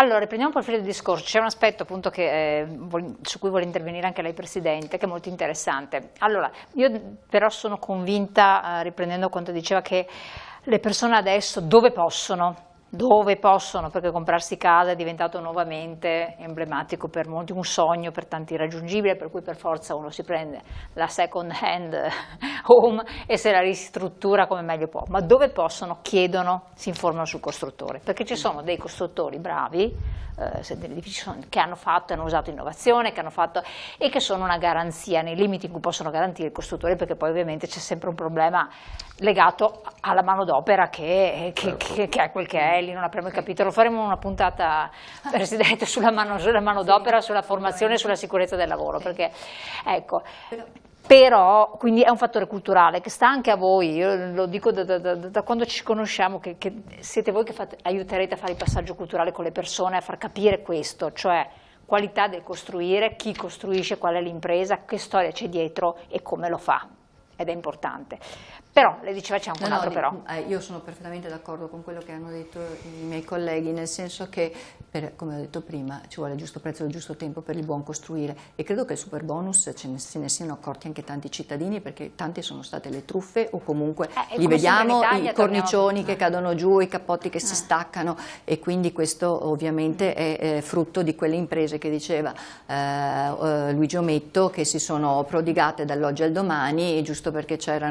Allora, riprendiamo un po' il filo del discorso. C'è un aspetto appunto su cui vuole intervenire anche lei, Presidente, che è molto interessante. Allora, io però sono convinta, riprendendo quanto diceva, che le persone adesso dove possono, perché comprarsi casa è diventato nuovamente emblematico per molti, un sogno per tanti irraggiungibile, per cui per forza uno si prende la second hand home e se la ristruttura come meglio può, ma dove possono chiedono, si informano sul costruttore, perché ci sono dei costruttori bravi, che hanno fatto, hanno usato innovazione, e che sono una garanzia nei limiti in cui possono garantire il costruttore, perché poi ovviamente c'è sempre un problema legato alla manodopera che è quel che è, lì non abbiamo il capitolo, faremo una puntata, Presidente, sulla manodopera, sulla formazione e sulla sicurezza del lavoro, perché ecco. Però quindi è un fattore culturale che sta anche a voi, io lo dico da quando ci conosciamo, che siete voi che aiuterete a fare il passaggio culturale con le persone, a far capire questo, cioè qualità del costruire, chi costruisce, qual è l'impresa, che storia c'è dietro e come lo fa, ed è importante. Però, le diceva c'è anche un altro però. Io sono perfettamente d'accordo con quello che hanno detto i miei colleghi, nel senso che, come ho detto prima, ci vuole il giusto prezzo e il giusto tempo per il buon costruire, e credo che il super bonus se ne siano accorti anche tanti cittadini, perché tante sono state le truffe, o comunque li vediamo, i cornicioni che cadono giù, i cappotti che si staccano, e quindi questo ovviamente è frutto di quelle imprese che diceva Luigi Ometto, che si sono prodigate dall'oggi al domani, giusto perché c'era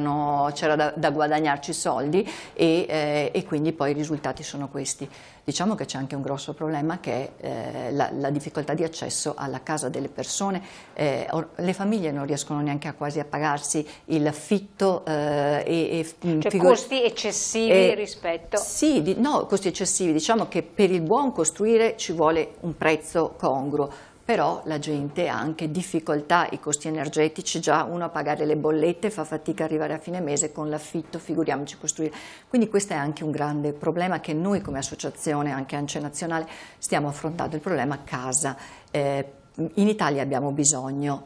da guadagnarci soldi, e quindi poi i risultati sono questi. Diciamo che c'è anche un grosso problema, che è la difficoltà di accesso alla casa delle persone. Le famiglie non riescono neanche quasi a pagarsi il affitto, cioè costi eccessivi rispetto. Sì, no, costi eccessivi. Diciamo che per il buon costruire ci vuole un prezzo congruo. Però la gente ha anche difficoltà, i costi energetici, già uno a pagare le bollette fa fatica a arrivare a fine mese, con l'affitto figuriamoci costruire. Quindi questo è anche un grande problema che noi come associazione, anche ANCE Nazionale, stiamo affrontando, il problema casa. In Italia abbiamo bisogno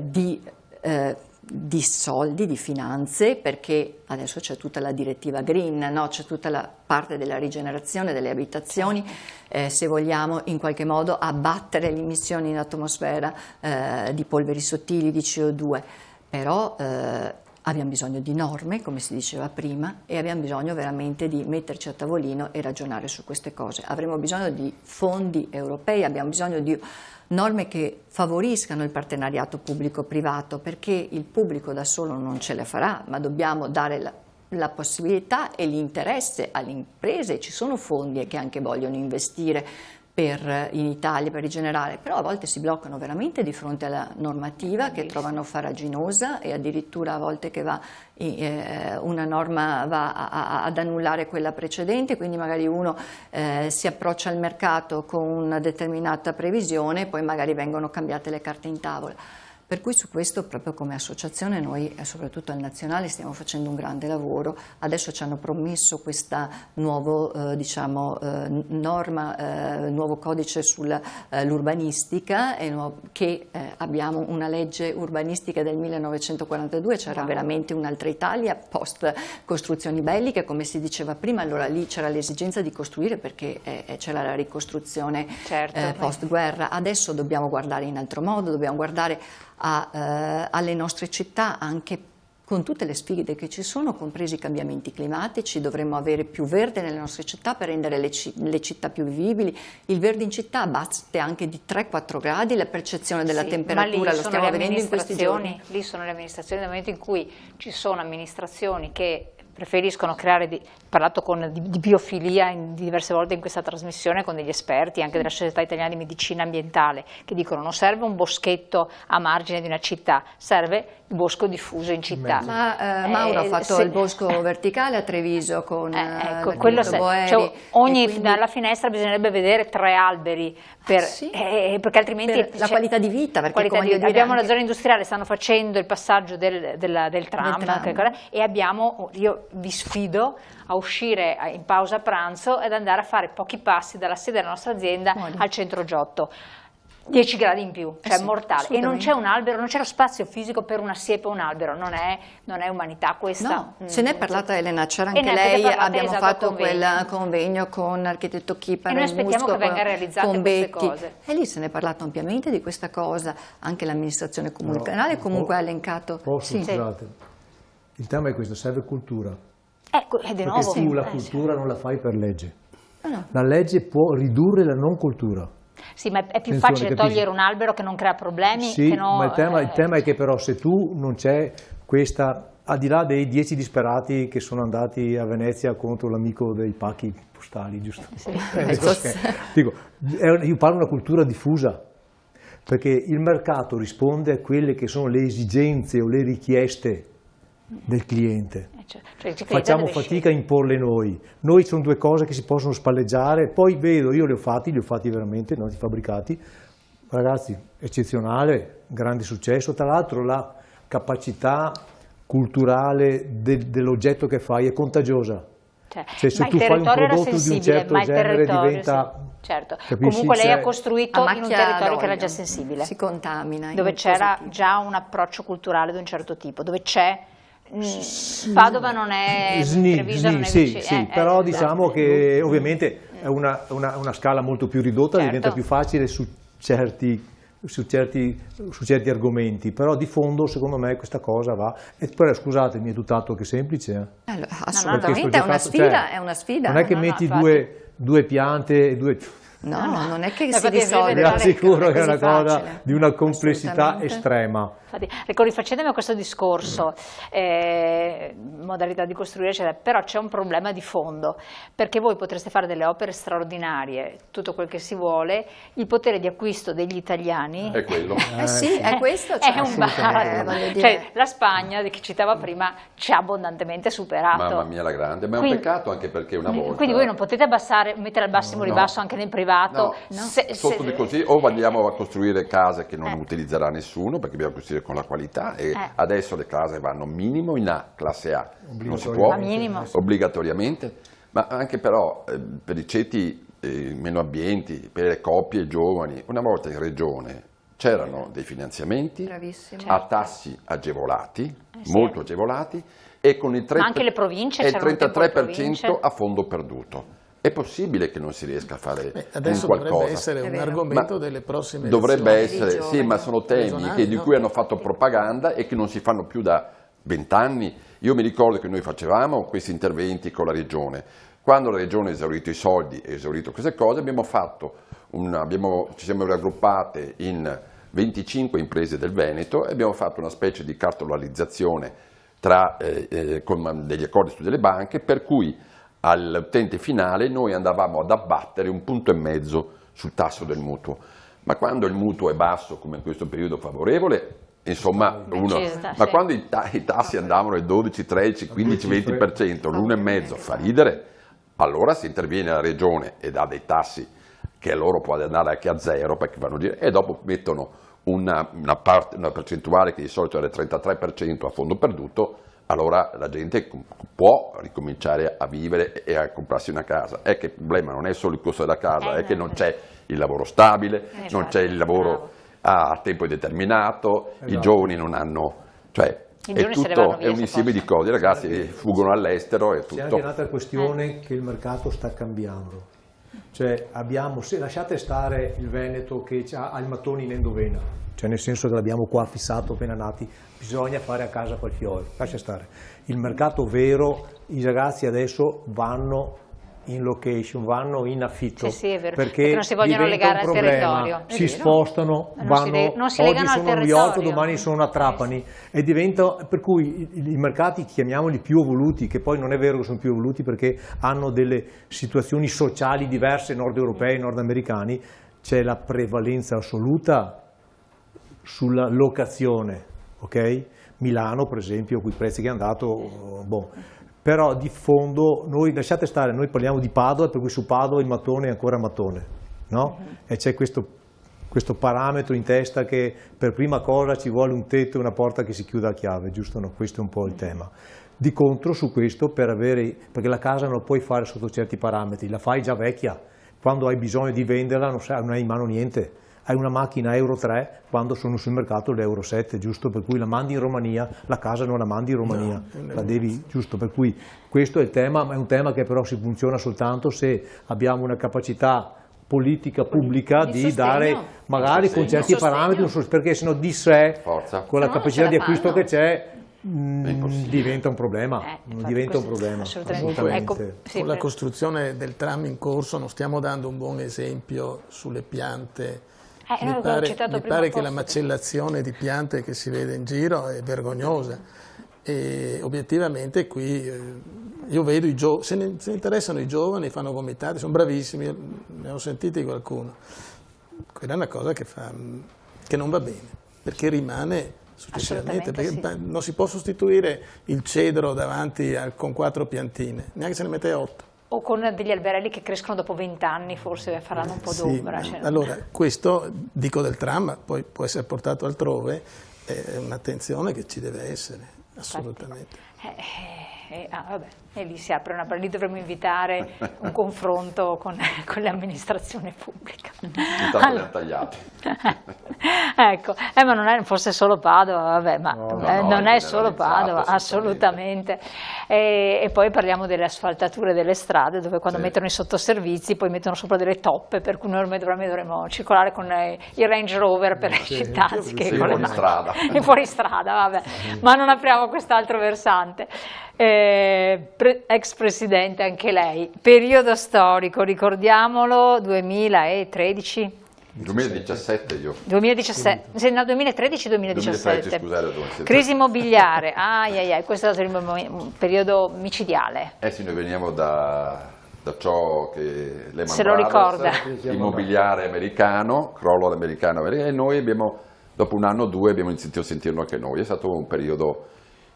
di soldi, di finanze, perché adesso c'è tutta la direttiva green, no? C'è tutta la parte della rigenerazione delle abitazioni, se vogliamo in qualche modo abbattere le emissioni in atmosfera di polveri sottili, di CO2, però abbiamo bisogno di norme, come si diceva prima, e abbiamo bisogno veramente di metterci a tavolino e ragionare su queste cose. Avremo bisogno di fondi europei, abbiamo bisogno di norme che favoriscano il partenariato pubblico-privato, perché il pubblico da solo non ce la farà, ma dobbiamo dare la possibilità e l'interesse alle imprese. Ci sono fondi che anche vogliono investire in Italia per rigenerare, però a volte si bloccano veramente di fronte alla normativa, che trovano farraginosa, e addirittura a volte che una norma va ad annullare quella precedente, quindi magari uno si approccia al mercato con una determinata previsione e poi magari vengono cambiate le carte in tavola. Per cui su questo, proprio come associazione, noi, soprattutto al nazionale, stiamo facendo un grande lavoro. Adesso ci hanno promesso questa nuovo, nuovo codice sull'urbanistica, che abbiamo una legge urbanistica del 1942, c'era veramente un'altra Italia, post costruzioni belliche, come si diceva prima. Allora lì c'era l'esigenza di costruire, perché c'era la ricostruzione post guerra. Adesso dobbiamo guardare in altro modo, dobbiamo guardare alle nostre città, anche con tutte le sfide che ci sono, compresi i cambiamenti climatici. Dovremmo avere più verde nelle nostre città per rendere le città più vivibili. Il verde in città batte anche di 3-4 gradi, la percezione della temperatura lo stiamo vedendo in questi giorni. Lì sono le amministrazioni, nel momento in cui ci sono amministrazioni che preferiscono creare, parlato di biofilia diverse volte in questa trasmissione con degli esperti anche della Società Italiana di Medicina Ambientale, che dicono non serve un boschetto a margine di una città, serve il bosco diffuso in città. Ma Mauro ha fatto il bosco verticale a Treviso con quello cioè, dalla finestra bisognerebbe vedere 3 alberi perché altrimenti per la qualità di vita, perché abbiamo la zona industriale, stanno facendo il passaggio del tram. E io vi sfido a uscire in pausa pranzo ed andare a fare pochi passi dalla sede della nostra azienda al centro Giotto. 10 gradi in più, cioè sì, mortale, e non c'è un albero, non c'è lo spazio fisico per una siepe o un albero, non è umanità questa. No, se ne è parlata Elena, c'era anche ne lei, parlata, abbiamo esatto, fatto quel convegno con l'architetto Chipara, e noi aspettiamo che venga realizzate con queste Betti, cose. e lì se ne è parlato ampiamente di questa cosa, anche l'amministrazione comunale comunque ha elencato. Scusate, il tema è questo, serve cultura. Ecco, e di nuovo. Perché tu la cultura non la fai per legge. La legge può ridurre la non cultura. Sì, ma è più Attenzione, facile capisci? togliere un albero che non crea problemi. Sì, che no, ma il tema è che però se tu non c'è questa, al di là dei 10 disperati che sono andati a Venezia contro l'amico dei pacchi postali, giusto? Sì. Dico, io parlo di una cultura diffusa, perché il mercato risponde a quelle che sono le esigenze o le richieste del cliente. Cioè, Facciamo fatica a imporle noi sono due cose che si possono spalleggiare, poi vedo, io li ho fatti veramente, no, di fabbricati, ragazzi, eccezionale, grande successo, tra l'altro la capacità culturale dell'oggetto che fai è contagiosa. Cioè, se tu fai un prodotto di un certo genere diventa... Sì, certo. Capisci? Comunque lei ha costruito in un territorio che era già d'olio, sensibile, si contamina, dove c'era già un approccio culturale di un certo tipo, dove c'è Padova non è Treviso, non è vicino. Sì, però diciamo che ovviamente è una scala molto più ridotta, certo. Diventa più facile su certi argomenti, però di fondo secondo me questa cosa va. E però scusatemi, è tutt'altro che semplice. Allora, assolutamente è una sfida, cioè, è una sfida. Non è che metti due piante e due... No, non è che No, si risolve. Vi assicuro che è una cosa facile. di una complessità estrema. Ecco, rifacendomi a questo discorso, modalità di costruire, eccetera, però c'è un problema di fondo, perché voi potreste fare delle opere straordinarie, tutto quel che si vuole, il potere di acquisto degli italiani È quello. Sì, è questo. è un baratro. voglio dire. Cioè, la Spagna, che citava prima, ci ha abbondantemente superato. Mamma mia la grande, ma è un peccato anche perché una volta... Quindi voi non potete mettere al massimo ribasso anche nel privato. No, sotto di così o andiamo a costruire case che non utilizzerà nessuno, perché dobbiamo costruire con la qualità, e adesso le case vanno minimo in A, classe A, non si può obbligatoriamente, ma anche però per i ceti meno abbienti, per le coppie giovani, una volta in regione c'erano dei finanziamenti a tassi agevolati, molto agevolati, e con il 3, ma anche le province, e il c'erano 33% a fondo perduto. È possibile che non si riesca a fare adesso un qualcosa. dovrebbe essere un argomento delle prossime dovrebbe elezioni. essere, sì, ma sono temi di cui hanno fatto propaganda e che non si fanno più da 20 anni. Io mi ricordo che noi facevamo questi interventi con la regione. Quando la regione ha esaurito i soldi e esaurito queste cose, ci siamo raggruppate in 25 imprese del Veneto e abbiamo fatto una specie di cartolarizzazione con degli accordi su delle banche, per cui all'utente finale noi andavamo ad abbattere 1,5 punti sul tasso del mutuo, ma quando il mutuo è basso come in questo periodo favorevole, insomma, ma quando i tassi andavano ai 12, 13, 15, 20%, l'1,5 fa ridere, allora si interviene alla regione e dà dei tassi che a loro può andare anche a zero, perché vanno a dire, e dopo mettono una percentuale che di solito è del 33% a fondo perduto. Allora la gente può ricominciare a vivere e a comprarsi una casa. È che il problema non è solo il costo della casa, è che non c'è il lavoro stabile, non c'è il lavoro a tempo indeterminato, i giovani non hanno... Cioè, è un insieme di cose, i ragazzi fuggono all'estero e tutto. C'è anche un'altra questione che il mercato sta cambiando. Cioè lasciate stare il Veneto che ha i mattoni in endovena, cioè nel senso che l'abbiamo qua fissato appena nati, bisogna fare a casa quel fiore, lascia stare. Il mercato vero, i ragazzi adesso vanno in location, vanno in affitto, sì, è vero, perché non si vogliono legare al territorio. Si spostano, non si oggi legano al sono a Rialto, domani sono a Trapani, e diventa, per cui i mercati, chiamiamoli più evoluti, che poi non è vero che sono più evoluti perché hanno delle situazioni sociali diverse, nord europei, nordamericani, c'è la prevalenza assoluta sulla locazione, ok? Milano per esempio, quei prezzi che è andato, però di fondo, noi lasciate stare, noi parliamo di Padova, per cui su Padova il mattone è ancora mattone, no? E c'è questo parametro in testa che per prima cosa ci vuole un tetto e una porta che si chiuda a chiave, giusto? No? Questo è un po' il tema. Di contro su questo, perché la casa non la puoi fare sotto certi parametri, la fai già vecchia, quando hai bisogno di venderla non hai in mano niente, hai una macchina Euro 3 quando sono sul mercato l'Euro 7, giusto? Per cui la mandi in Romania, la casa non la mandi in Romania, la devi, giusto? Per cui questo è il tema, ma è un tema che però si funziona soltanto se abbiamo una capacità politica pubblica di dare magari con certi parametri, perché sennò di sé, con la capacità di acquisto che c'è, diventa un problema, diventa un problema. Assolutamente. Con la costruzione del tram in corso non stiamo dando un buon esempio sulle piante. Mi pare che la macellazione di piante che si vede in giro è vergognosa e obiettivamente qui io vedo se ne interessano i giovani, fanno vomitare, sono bravissimi, ne ho sentiti qualcuno. Quella è una cosa che non va bene, perché rimane successivamente, perché non si può sostituire il cedro davanti con 4 piantine, neanche se ne mette 8. O con degli alberelli che crescono dopo 20 anni, forse faranno un po' d'ombra. Allora, questo, dico del tram, poi può essere portato altrove, è un'attenzione che ci deve essere, assolutamente. E lì si apre lì dovremmo invitare un confronto con l'amministrazione pubblica. Allora. Tagliati. Ecco, ma non è forse solo Padova, non è solo Padova, assolutamente. E poi parliamo delle asfaltature delle strade, dove quando mettono i sottoservizi poi mettono sopra delle toppe, per cui noi dovremmo circolare con i Range Rover per le città, anziché con le strada. Fuori strada, ma non apriamo quest'altro versante. Ex presidente anche lei, periodo storico, ricordiamolo, 2013? 2017 io. 2017, no, 2013-2017. Scusate, crisi immobiliare, questo è stato un periodo micidiale. Sì, noi veniamo da ciò che Lehman Se lo ricorda. Immobiliare americano, crollo americano, e noi abbiamo, dopo un anno o due, abbiamo iniziato a sentirlo anche noi. È stato un periodo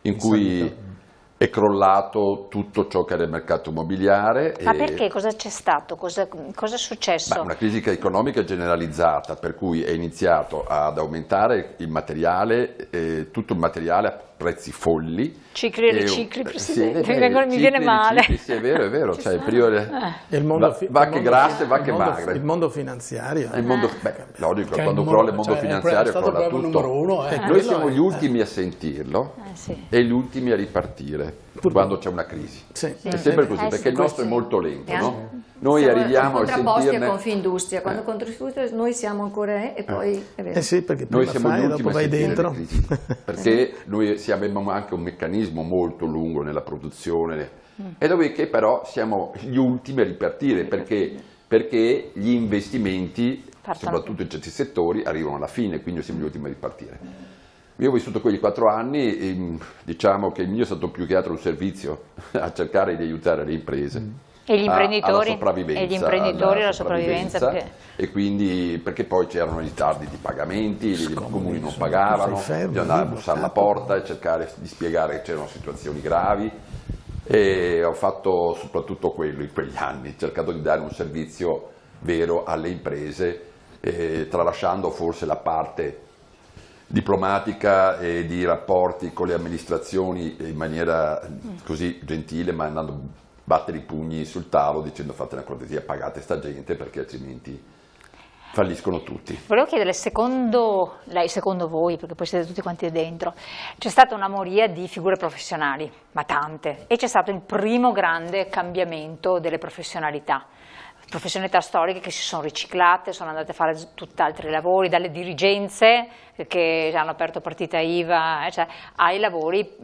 in cui è crollato tutto ciò che era il mercato immobiliare. Ma perché? Cosa c'è stato? Cosa è successo? Una crisi economica generalizzata, per cui è iniziato ad aumentare il materiale, tutto il materiale a prezzi folli. Cicli e ricicli, Presidente, mi viene male. Sì, è vero, cioè, il mondo vacche grasse, vacche magre. Il mondo finanziario. Logico, quando crolla il mondo finanziario crolla tutto. Noi siamo gli ultimi a sentirlo e gli ultimi a ripartire quando c'è una crisi. È sempre così, perché il nostro è molto lento, no? Noi arriviamo a sentirne... contrapposti a Confindustria, quando Confindustria noi siamo ancora e poi... perché noi siamo gli ultimi dopo vai dentro. Perché noi abbiamo anche un meccanismo molto lungo nella produzione e dopodiché però siamo gli ultimi a ripartire perché gli investimenti, soprattutto in certi settori, arrivano alla fine, quindi siamo gli ultimi a ripartire. Io ho vissuto quegli 4 anni e diciamo che il mio è stato più che altro un servizio a cercare di aiutare le imprese. E gli imprenditori? Alla sopravvivenza. E quindi, perché poi c'erano i ritardi di pagamenti, i comuni non pagavano, bisognava a bussare alla porta e cercare di spiegare che c'erano situazioni gravi. E ho fatto soprattutto quello in quegli anni, cercato di dare un servizio vero alle imprese, tralasciando forse la parte diplomatica e di rapporti con le amministrazioni in maniera così gentile, ma andando a battere i pugni sul tavolo dicendo fate una cortesia, pagate sta gente perché altrimenti falliscono tutti. Volevo chiedere, secondo lei, secondo voi, perché poi siete tutti quanti dentro, c'è stata una moria di figure professionali, ma tante, e c'è stato il primo grande cambiamento delle professionalità storiche che si sono riciclate, sono andate a fare tutt'altri lavori, dalle dirigenze che hanno aperto partita IVA, ai lavori,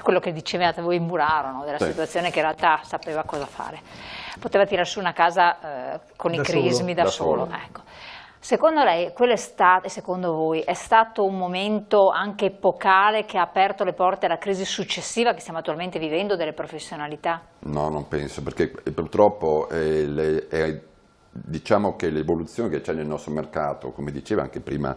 quello che dicevate voi in Muraro, no? Della situazione che in realtà sapeva cosa fare, poteva tirare su una casa con i crismi da solo. Ecco. Secondo lei, secondo voi, è stato un momento anche epocale che ha aperto le porte alla crisi successiva che stiamo attualmente vivendo delle professionalità? No, non penso, perché purtroppo diciamo che l'evoluzione che c'è nel nostro mercato, come diceva anche prima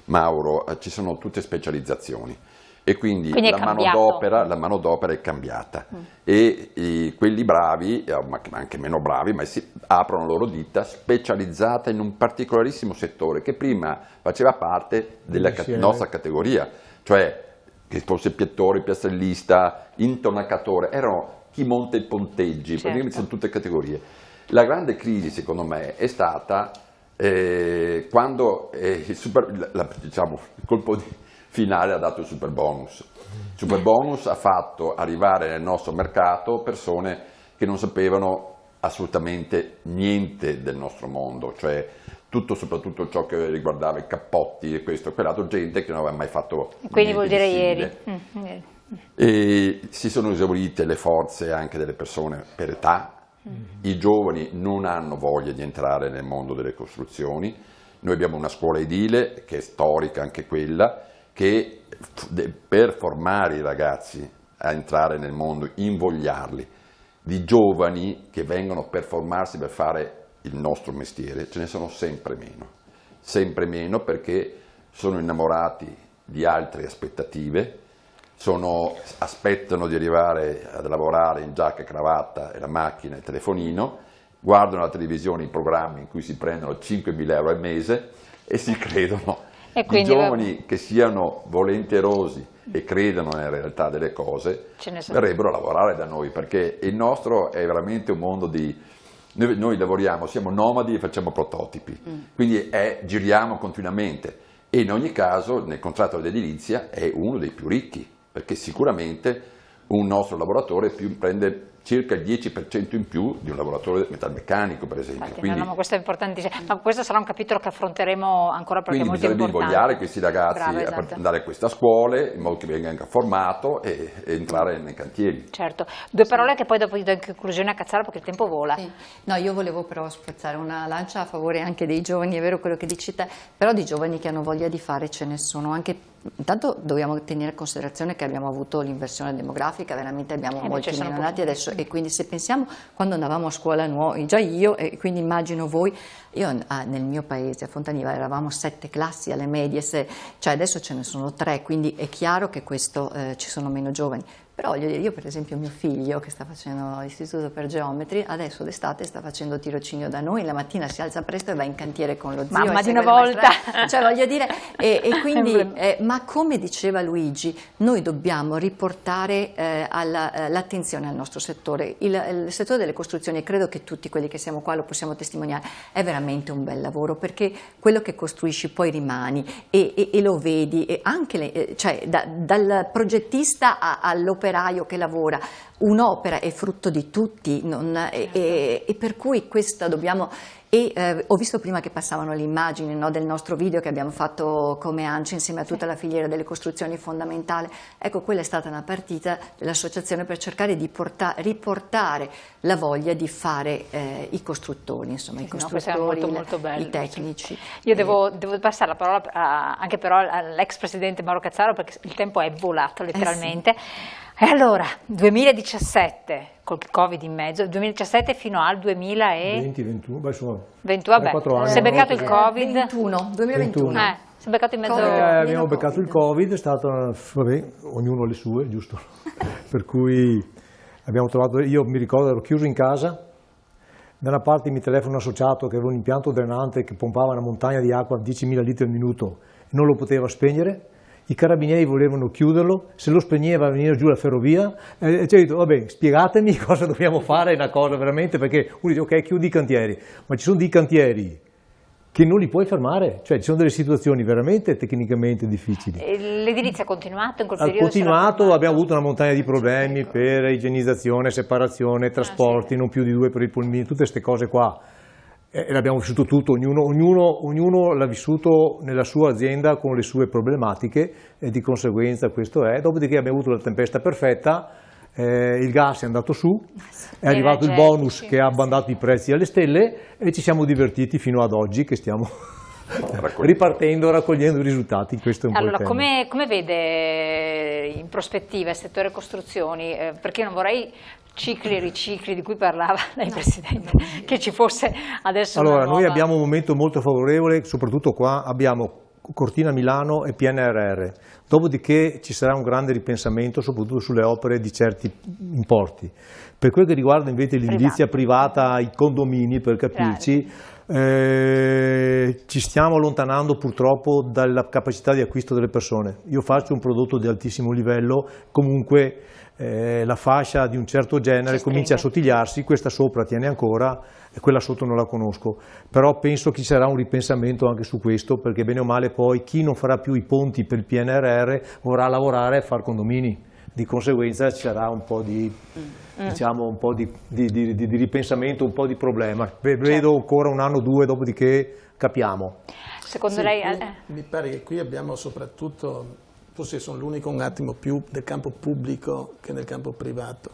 Mauro, ci sono tutte specializzazioni. E quindi la manodopera è cambiata e quelli bravi, ma anche meno bravi, ma aprono la loro ditta specializzata in un particolarissimo settore che prima faceva parte della nostra categoria, cioè che fosse pittore, piastrellista, intonacatore, erano chi monta i ponteggi, praticamente sono tutte categorie. La grande crisi secondo me è stata quando diciamo, il colpo finale ha dato il super bonus. Il super bonus ha fatto arrivare nel nostro mercato persone che non sapevano assolutamente niente del nostro mondo, cioè soprattutto ciò che riguardava i cappotti e questo e quell'altro, gente che non aveva mai fatto quindi vuol dire ieri. E si sono esaurite le forze anche delle persone per età. I giovani non hanno voglia di entrare nel mondo delle costruzioni. Noi abbiamo una scuola edile che è storica anche quella, che per formare i ragazzi a entrare nel mondo, invogliarli, di giovani che vengono per formarsi per fare il nostro mestiere, ce ne sono sempre meno perché sono innamorati di altre aspettative, aspettano di arrivare a lavorare in giacca e cravatta e la macchina e il telefonino, guardano la televisione, i programmi in cui si prendono 5.000 euro al mese e si credono. I giovani che siano volenterosi e credano nella realtà delle cose verrebbero a lavorare da noi, perché il nostro è veramente un mondo di... Noi lavoriamo, siamo nomadi e facciamo prototipi, quindi giriamo continuamente e in ogni caso nel contratto dell'edilizia è uno dei più ricchi, perché sicuramente un nostro lavoratore prende circa il 10% in più di un lavoratore metalmeccanico, per esempio. Infatti, quindi, questo è importante, ma questo sarà un capitolo che affronteremo ancora perché è molto importante. Quindi bisognerebbe invogliare questi ragazzi a andare a queste scuole in modo che venga anche formato e entrare nei cantieri. Certo. Due parole che poi dopo do in conclusione a Cazzaro perché il tempo vola. Sì. No, io volevo però spezzare una lancia a favore anche dei giovani, è vero quello che dici te, però di giovani che hanno voglia di fare ce ne sono anche. Intanto dobbiamo tenere in considerazione che abbiamo avuto l'inversione demografica, veramente abbiamo molti meno nati adesso, e quindi se pensiamo quando andavamo a scuola noi, già io e quindi immagino voi, io nel mio paese a Fontaniva eravamo 7 classi alle medie, cioè adesso ce ne sono 3, quindi è chiaro che questo ci sono meno giovani. Però io per esempio mio figlio che sta facendo l'istituto per geometri, adesso d'estate sta facendo tirocinio da noi, la mattina si alza presto e va in cantiere con lo zio. Mamma di una volta! Cioè voglio dire, e quindi, ma come diceva Luigi, noi dobbiamo riportare l'attenzione al nostro settore. Il settore delle costruzioni, e credo che tutti quelli che siamo qua lo possiamo testimoniare, è veramente un bel lavoro, perché quello che costruisci poi rimani e lo vedi, e anche cioè, dal progettista all'operaio che lavora, un'opera è frutto di tutti, e per cui questa dobbiamo... ho visto prima che passavano le immagini, no, del nostro video che abbiamo fatto come ANCI insieme a tutta la filiera delle costruzioni fondamentale. Ecco, quella è stata una partita dell'associazione per cercare di riportare la voglia di fare i costruttori, insomma, i costruttori, molto bello, i tecnici. Io devo passare la parola anche però all'ex presidente Mauro Cazzaro, perché il tempo è volato letteralmente. E allora, 2017, col Covid in mezzo, 2017 fino al 2020-21, vabbè, si è beccato il Covid. 2021. Si è beccato in mezzo. Abbiamo beccato il Covid, è stato, vabbè, ognuno le sue, giusto? Per cui abbiamo trovato, io mi ricordo ero chiuso in casa, da una parte mi telefono un associato che aveva un impianto drenante che pompava una montagna di acqua a 10.000 litri al minuto e non lo poteva spegnere. I carabinieri volevano chiuderlo, se lo spegneva venire giù la ferrovia, e ci ho detto, vabbè, spiegatemi cosa dobbiamo fare, è una cosa veramente, perché uno dice, ok, chiudi i cantieri, ma ci sono dei cantieri che non li puoi fermare, cioè ci sono delle situazioni veramente tecnicamente difficili. L'edilizia ha continuato in quel periodo? Ha continuato, abbiamo avuto una montagna di problemi per igienizzazione, separazione, trasporti, non più di 2 per il pulmino, tutte queste cose qua. E l'abbiamo vissuto tutto, ognuno l'ha vissuto nella sua azienda con le sue problematiche e di conseguenza questo è. Dopodiché abbiamo avuto la tempesta perfetta, il gas è andato su, è arrivato il bonus che ha abbandato i prezzi alle stelle e ci siamo divertiti fino ad oggi che stiamo raccogliendo i risultati. Questo è un allora, po' il tema. Come vede in prospettiva il settore costruzioni? Perché io non vorrei cicli e ricicli di cui parlava lei Presidente, che ci fosse adesso allora, una nuova... Noi abbiamo un momento molto favorevole, soprattutto qua abbiamo Cortina Milano e PNRR, dopodiché ci sarà un grande ripensamento soprattutto sulle opere di certi importi. Per quel che riguarda invece l'edilizia privata, i condomini per capirci, Ci stiamo allontanando purtroppo dalla capacità di acquisto delle persone. Io faccio un prodotto di altissimo livello, comunque la fascia di un certo genere comincia a sottigliarsi, questa sopra tiene ancora e quella sotto non la conosco, però penso che ci sarà un ripensamento anche su questo, perché bene o male poi chi non farà più i ponti per il PNRR vorrà lavorare e far condomini, di conseguenza ci sarà un po' di, diciamo, un po' di ripensamento, un po' di problema. Vedo ancora un anno o due, dopodiché capiamo. Secondo lei? Mi pare che qui abbiamo soprattutto, forse sono l'unico un attimo più del campo pubblico che nel campo privato,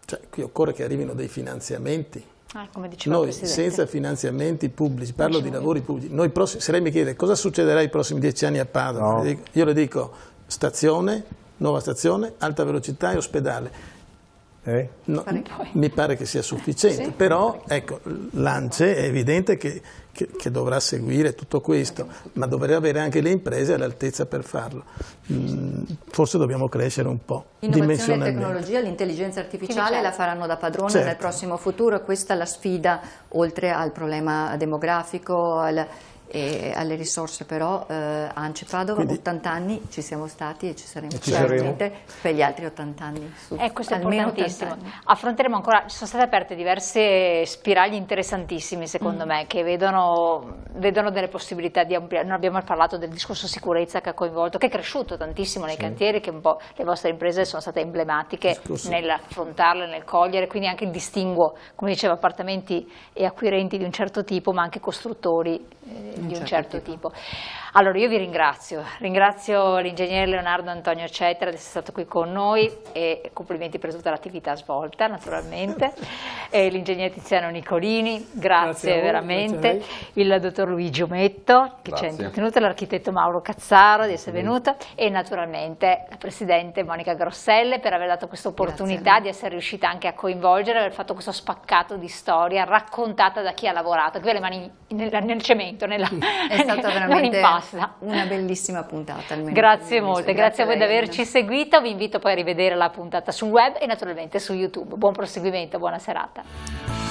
cioè, qui occorre che arrivino dei finanziamenti. Come diceva noi il Presidente, senza finanziamenti pubblici, parlo di lavori pubblici, noi se lei mi chiede cosa succederà i prossimi 10 anni a Padova, io le dico stazione, nuova stazione, alta velocità e ospedale. No, mi pare che sia sufficiente, però ecco, l'ANCE è evidente che dovrà seguire tutto questo, ma dovrebbe avere anche le imprese all'altezza per farlo. Forse dobbiamo crescere un po'. Innovazione e tecnologia, l'intelligenza artificiale la faranno da padrone nel prossimo futuro, e questa è la sfida, oltre al problema demografico e alle risorse. Però ANCE Padova, quindi, 80 anni ci siamo stati e ci saremo sicuramente per gli altri 80 anni. Questo è importantissimo. Affronteremo ancora, ci sono state aperte diverse spiragli interessantissimi secondo me, che vedono delle possibilità di ampliare. Non abbiamo parlato del discorso sicurezza che ha coinvolto, che è cresciuto tantissimo nei cantieri, che un po' le vostre imprese sono state emblematiche nell'affrontarle, nel cogliere, quindi anche il distinguo, come diceva, appartamenti e acquirenti di un certo tipo, ma anche costruttori di un certo tipo. Allora io vi ringrazio l'ingegnere Leonardo Antonio Cetra di essere stato qui con noi, e complimenti per tutta l'attività svolta naturalmente, e l'ingegnere Tiziano Nicolini, grazie veramente, il dottor Luigi Ometto che ci ha intrattenuto, l'architetto Mauro Cazzaro di essere venuto, e naturalmente la Presidente Monica Grosselle per aver dato questa opportunità di essere riuscita anche a coinvolgere, aver fatto questo spaccato di storia raccontata da chi ha lavorato, qui ha le mani nel cemento, è stata veramente una bellissima puntata. Grazie molte, grazie a voi di averci seguito, vi invito poi a rivedere la puntata sul web e naturalmente su YouTube. Buon proseguimento, buona serata.